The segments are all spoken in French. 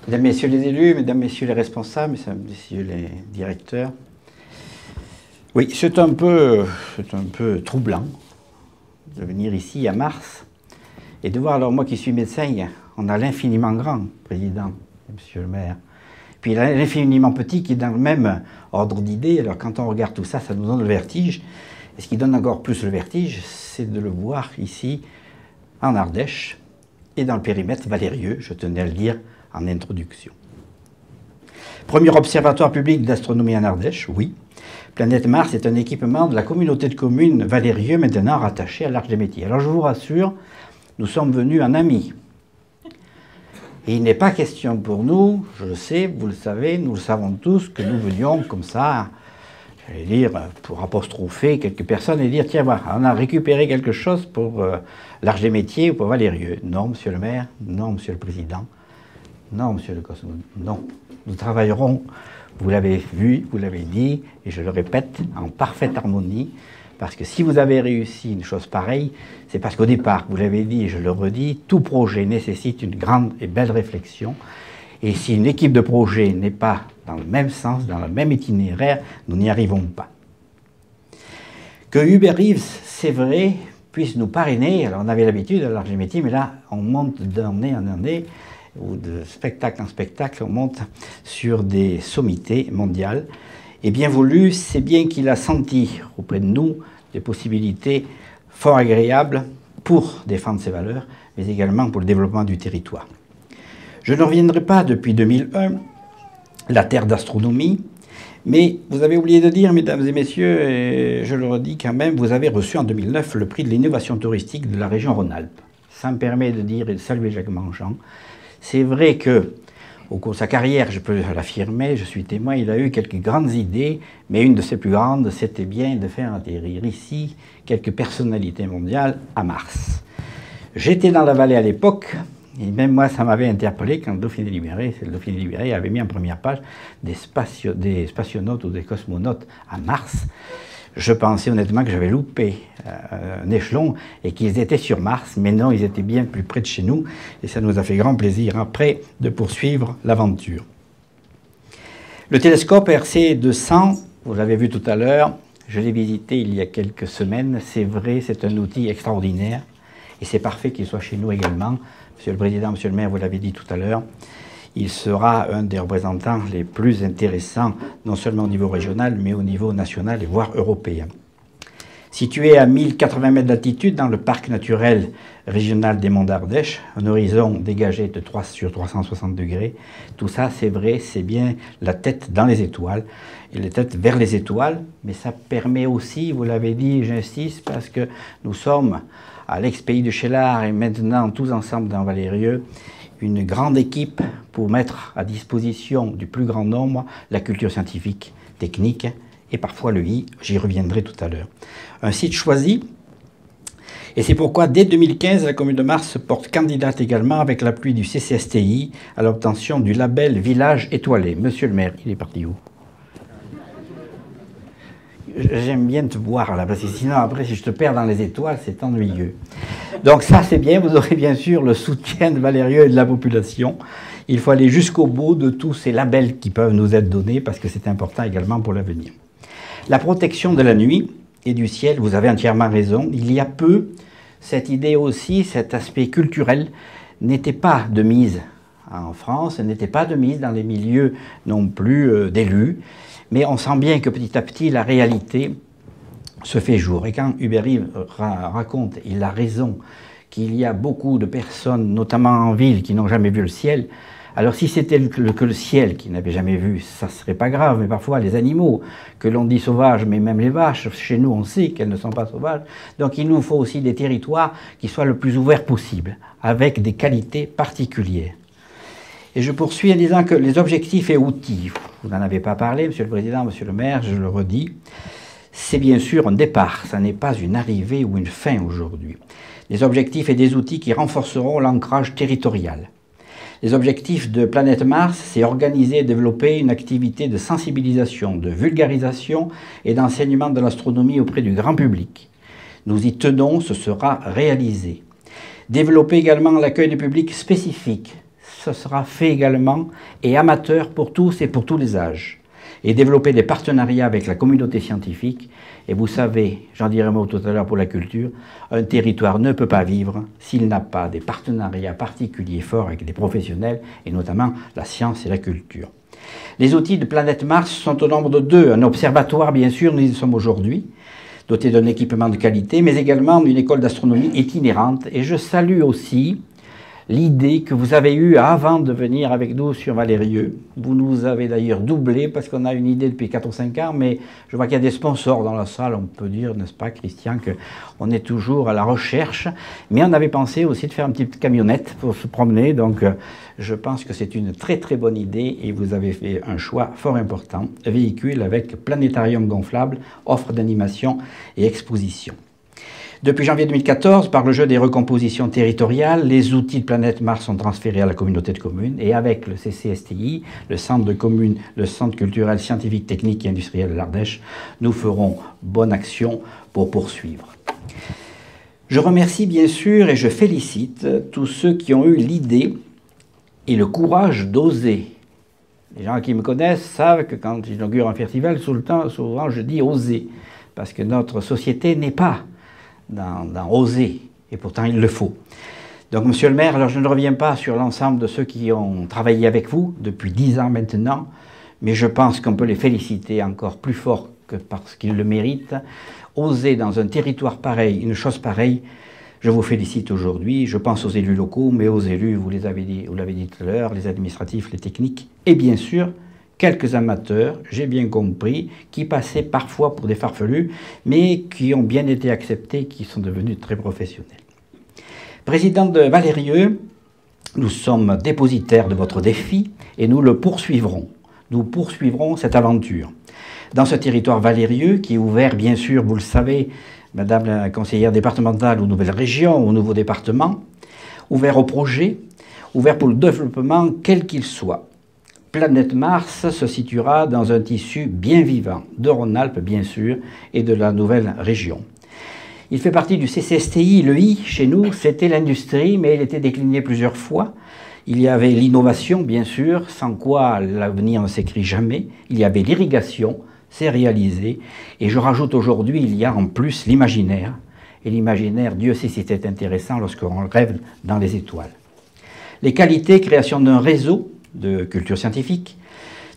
Mesdames, Messieurs les élus, Mesdames, Messieurs les responsables, Mesdames, Messieurs les directeurs, oui, c'est un peu troublant de venir ici à Mars et de voir, alors moi qui suis médecin, on a l'infiniment grand président, Monsieur le maire, puis l'infiniment petit qui est dans le même ordre d'idées. Alors quand on regarde tout ça, ça nous donne le vertige. Et ce qui donne encore plus le vertige, c'est de le voir ici en Ardèche et dans le périmètre valérieux, je tenais à le dire en introduction. Premier observatoire public d'astronomie en Ardèche, oui. Planète Mars est un équipement de la communauté de communes Valérieux, maintenant rattachée à l'Arche des Métiers. Alors je vous rassure, nous sommes venus en amis. Et il n'est pas question pour nous, je le sais, vous le savez, nous le savons tous, que nous venions comme ça, j'allais dire, pour apostropher quelques personnes et dire, tiens, voilà, on a récupéré quelque chose pour l'Arche des Métiers ou pour Valérieux. Non, monsieur le maire, non, monsieur le président, non, monsieur le cosmonaute, non. Nous travaillerons, vous l'avez vu, vous l'avez dit, et je le répète, en parfaite harmonie, parce que si vous avez réussi une chose pareille, c'est parce qu'au départ, vous l'avez dit et je le redis, tout projet nécessite une grande et belle réflexion. Et si une équipe de projet n'est pas dans le même sens, dans le même itinéraire, nous n'y arrivons pas. Que Hubert Reeves, c'est vrai, puisse nous parrainer, alors on avait l'habitude à l'Arche des Métiers, mais là, on monte d'année en année, ou de spectacle en spectacle, on monte sur des sommités mondiales. Et bien voulu, c'est bien qu'il a senti auprès de nous des possibilités fort agréables pour défendre ses valeurs, mais également pour le développement du territoire. Je ne reviendrai pas depuis 2001, la terre d'astronomie, mais vous avez oublié de dire, mesdames et messieurs, et je le redis quand même, vous avez reçu en 2009 le prix de l'innovation touristique de la région Rhône-Alpes. Ça me permet de dire et de saluer Jacques Mangeant. C'est vrai que, au cours de sa carrière, je peux l'affirmer, je suis témoin, il a eu quelques grandes idées, mais une de ses plus grandes, c'était bien de faire atterrir ici quelques personnalités mondiales à Mars. J'étais dans la vallée à l'époque, et même moi, ça m'avait interpellé quand le Dauphiné Libéré avait mis en première page des spationautes ou des cosmonautes à Mars. Je pensais honnêtement que j'avais loupé un échelon et qu'ils étaient sur Mars, mais non, ils étaient bien plus près de chez nous, et ça nous a fait grand plaisir après de poursuivre l'aventure. Le télescope RC200, vous l'avez vu tout à l'heure, je l'ai visité il y a quelques semaines, c'est vrai, c'est un outil extraordinaire, et c'est parfait qu'il soit chez nous également. Monsieur le Président, Monsieur le maire, vous l'avez dit tout à l'heure, il sera un des représentants les plus intéressants, non seulement au niveau régional, mais au niveau national et voire européen. Situé à 1080 mètres d'altitude dans le parc naturel régional des Monts d'Ardèche, un horizon dégagé de 3 sur 360 degrés, tout ça c'est vrai, c'est bien la tête dans les étoiles, et la tête vers les étoiles, mais ça permet aussi, vous l'avez dit, j'insiste, parce que nous sommes à l'ex-pays de Cheylard et maintenant tous ensemble dans Valérieux, une grande équipe pour mettre à disposition du plus grand nombre la culture scientifique, technique et parfois le I, j'y reviendrai tout à l'heure. Un site choisi, et c'est pourquoi dès 2015, la commune de Mars se porte candidate également avec l'appui du CCSTI à l'obtention du label Village étoilé. Monsieur le maire, il est parti où? J'aime bien te voir là, parce que sinon après si je te perds dans les étoiles, c'est ennuyeux. Donc ça c'est bien, vous aurez bien sûr le soutien de Valérieux et de la population. Il faut aller jusqu'au bout de tous ces labels qui peuvent nous être donnés, parce que c'est important également pour l'avenir. La protection de la nuit et du ciel, vous avez entièrement raison. Il y a peu, cette idée aussi, cet aspect culturel, n'était pas de mise en France, n'était pas de mise dans les milieux non plus d'élus. Mais on sent bien que petit à petit, la réalité se fait jour. Et quand Hubert Reeves raconte, il a raison, qu'il y a beaucoup de personnes, notamment en ville, qui n'ont jamais vu le ciel, alors si c'était que le ciel qu'ils n'avaient jamais vu, ça ne serait pas grave, mais parfois les animaux, que l'on dit sauvages, mais même les vaches, chez nous on sait qu'elles ne sont pas sauvages, donc il nous faut aussi des territoires qui soient le plus ouverts possible, avec des qualités particulières. Et je poursuis en disant que les objectifs et outils, vous n'en avez pas parlé, Monsieur le Président, Monsieur le maire, je le redis, c'est bien sûr un départ, ça n'est pas une arrivée ou une fin aujourd'hui. Des objectifs et des outils qui renforceront l'ancrage territorial. Les objectifs de Planète Mars, c'est organiser et développer une activité de sensibilisation, de vulgarisation et d'enseignement de l'astronomie auprès du grand public. Nous y tenons, ce sera réalisé. Développer également l'accueil du public spécifique, Mars sera fait également et amateur pour tous et pour tous les âges. Et développer des partenariats avec la communauté scientifique. Et vous savez, j'en dirai un mot tout à l'heure pour la culture, un territoire ne peut pas vivre s'il n'a pas des partenariats particuliers forts avec des professionnels, et notamment la science et la culture. Les outils de Planète Mars sont au nombre de 2. Un observatoire, bien sûr, nous y sommes aujourd'hui, doté d'un équipement de qualité, mais également d'une école d'astronomie itinérante. Et je salue aussi l'idée que vous avez eue avant de venir avec nous sur Valérieux. Vous nous avez d'ailleurs doublé parce qu'on a une idée depuis 4 ou 5 ans, mais je vois qu'il y a des sponsors dans la salle. On peut dire, n'est-ce pas, Christian, qu'on est toujours à la recherche. Mais on avait pensé aussi de faire une petite camionnette pour se promener. Donc, je pense que c'est une très très bonne idée et vous avez fait un choix fort important. Véhicule avec planétarium gonflable, offre d'animation et exposition. Depuis janvier 2014, par le jeu des recompositions territoriales, les outils de Planète Mars sont transférés à la communauté de communes et avec le CCSTI, le Centre culturel, scientifique, technique et industriel de l'Ardèche, nous ferons bonne action pour poursuivre. Je remercie bien sûr et je félicite tous ceux qui ont eu l'idée et le courage d'oser. Les gens qui me connaissent savent que quand j'inaugure un festival, souvent je dis oser, parce que notre société n'est pas dans oser, et pourtant il le faut. Donc monsieur le maire, alors je ne reviens pas sur l'ensemble de ceux qui ont travaillé avec vous depuis 10 ans maintenant, mais je pense qu'on peut les féliciter encore plus fort que parce qu'ils le méritent. Oser dans un territoire pareil, une chose pareille, je vous félicite aujourd'hui. Je pense aux élus locaux, mais aux élus, vous l'avez dit tout à l'heure, les administratifs, les techniques, et bien sûr, quelques amateurs, j'ai bien compris, qui passaient parfois pour des farfelus, mais qui ont bien été acceptés, qui sont devenus très professionnels. Président de Valérieux, nous sommes dépositaires de votre défi et nous le poursuivrons. Nous poursuivrons cette aventure. Dans ce territoire valérieux, qui est ouvert, bien sûr, vous le savez, Madame la conseillère départementale aux nouvelles régions, aux nouveaux départements, ouvert au projet, ouvert pour le développement quel qu'il soit. Planète Mars se situera dans un tissu bien vivant, de Rhône-Alpes bien sûr, et de la nouvelle région. Il fait partie du CCSTI, le I chez nous, c'était l'industrie, mais il était décliné plusieurs fois. Il y avait l'innovation, bien sûr, sans quoi l'avenir ne s'écrit jamais. Il y avait l'irrigation, c'est réalisé. Et je rajoute aujourd'hui, il y a en plus l'imaginaire. Et l'imaginaire, Dieu sait si c'est intéressant lorsqu'on rêve dans les étoiles. Les qualités, création d'un réseau de culture scientifique,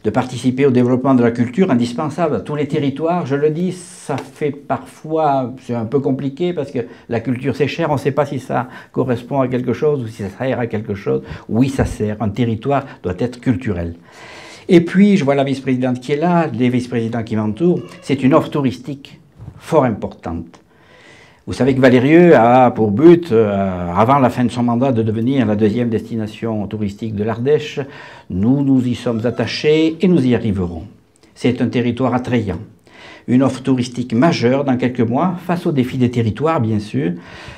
de participer au développement de la culture, indispensable à tous les territoires. Je le dis, ça fait parfois, c'est un peu compliqué parce que la culture c'est cher, on ne sait pas si ça correspond à quelque chose ou si ça sert à quelque chose. Oui, ça sert, un territoire doit être culturel. Et puis, je vois la vice-présidente qui est là, les vice-présidents qui m'entourent, c'est une offre touristique fort importante. Vous savez que Valérieux a pour but, avant la fin de son mandat, de devenir la 2e destination touristique de l'Ardèche. Nous nous y sommes attachés et nous y arriverons. C'est un territoire attrayant. Une offre touristique majeure dans quelques mois, face aux défis des territoires, bien sûr,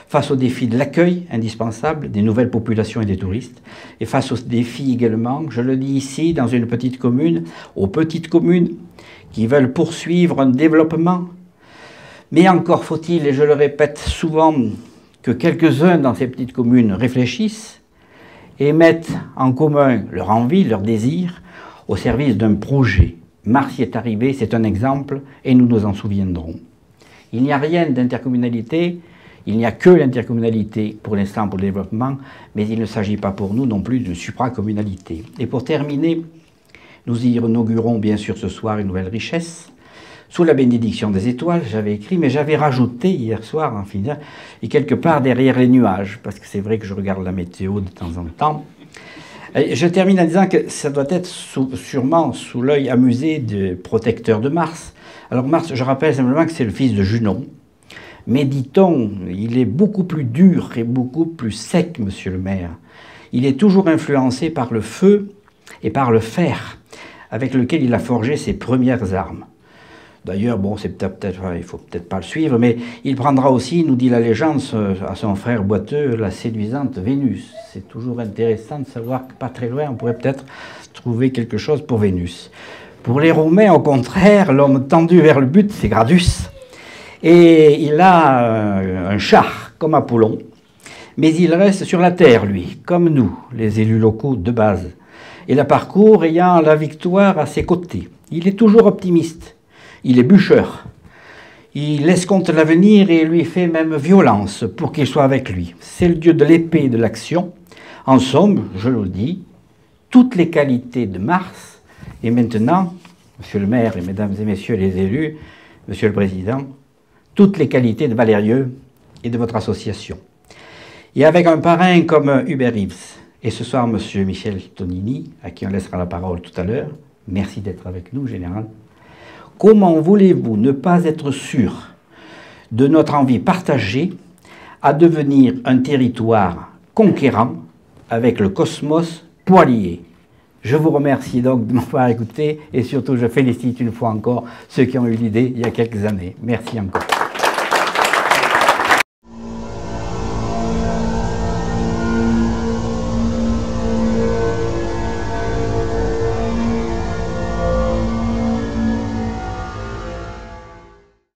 face aux défis de l'accueil indispensable des nouvelles populations et des touristes, et face aux défis également, je le dis ici, dans une petite commune, aux petites communes qui veulent poursuivre un développement. Mais encore faut-il, et je le répète souvent, que quelques-uns dans ces petites communes réfléchissent et mettent en commun leur envie, leur désir, au service d'un projet. Mars y est arrivé, c'est un exemple, et nous nous en souviendrons. Il n'y a rien d'intercommunalité, il n'y a que l'intercommunalité pour l'instant pour le développement, mais il ne s'agit pas pour nous non plus de supracommunalité. Et pour terminer, nous y inaugurons bien sûr ce soir une nouvelle richesse, sous la bénédiction des étoiles, j'avais écrit, mais j'avais rajouté hier soir, en finale, et quelque part derrière les nuages, parce que c'est vrai que je regarde la météo de temps en temps. Et je termine en disant que ça doit être sûrement sous l'œil amusé des protecteurs de Mars. Alors Mars, je rappelle simplement que c'est le fils de Junon, mais dit-on, il est beaucoup plus dur et beaucoup plus sec, monsieur le maire. Il est toujours influencé par le feu et par le fer, avec lequel il a forgé ses premières armes. D'ailleurs, bon, c'est peut-être, il faut peut-être pas le suivre, mais il prendra aussi, nous dit la légende, à son frère boiteux, la séduisante Vénus. C'est toujours intéressant de savoir que pas très loin, on pourrait peut-être trouver quelque chose pour Vénus. Pour les Romains, au contraire, l'homme tendu vers le but, c'est Gradus. Et il a un char, comme Apollon. Mais il reste sur la terre, lui, comme nous, les élus locaux de base. Et la parcours ayant la victoire à ses côtés. Il est toujours optimiste. Il est bûcheur. Il escompte l'avenir et lui fait même violence pour qu'il soit avec lui. C'est le dieu de l'épée et de l'action. En somme, je le dis, toutes les qualités de Mars. Et maintenant, monsieur le maire et mesdames et messieurs les élus, monsieur le président, toutes les qualités de Valérieux et de votre association. Et avec un parrain comme Hubert Reeves, et ce soir monsieur Michel Tonini, à qui on laissera la parole tout à l'heure, merci d'être avec nous, général. Comment voulez-vous ne pas être sûr de notre envie partagée à devenir un territoire conquérant avec le cosmos poilier? Je vous remercie donc de m'avoir écouté et surtout je félicite une fois encore ceux qui ont eu l'idée il y a quelques années. Merci encore.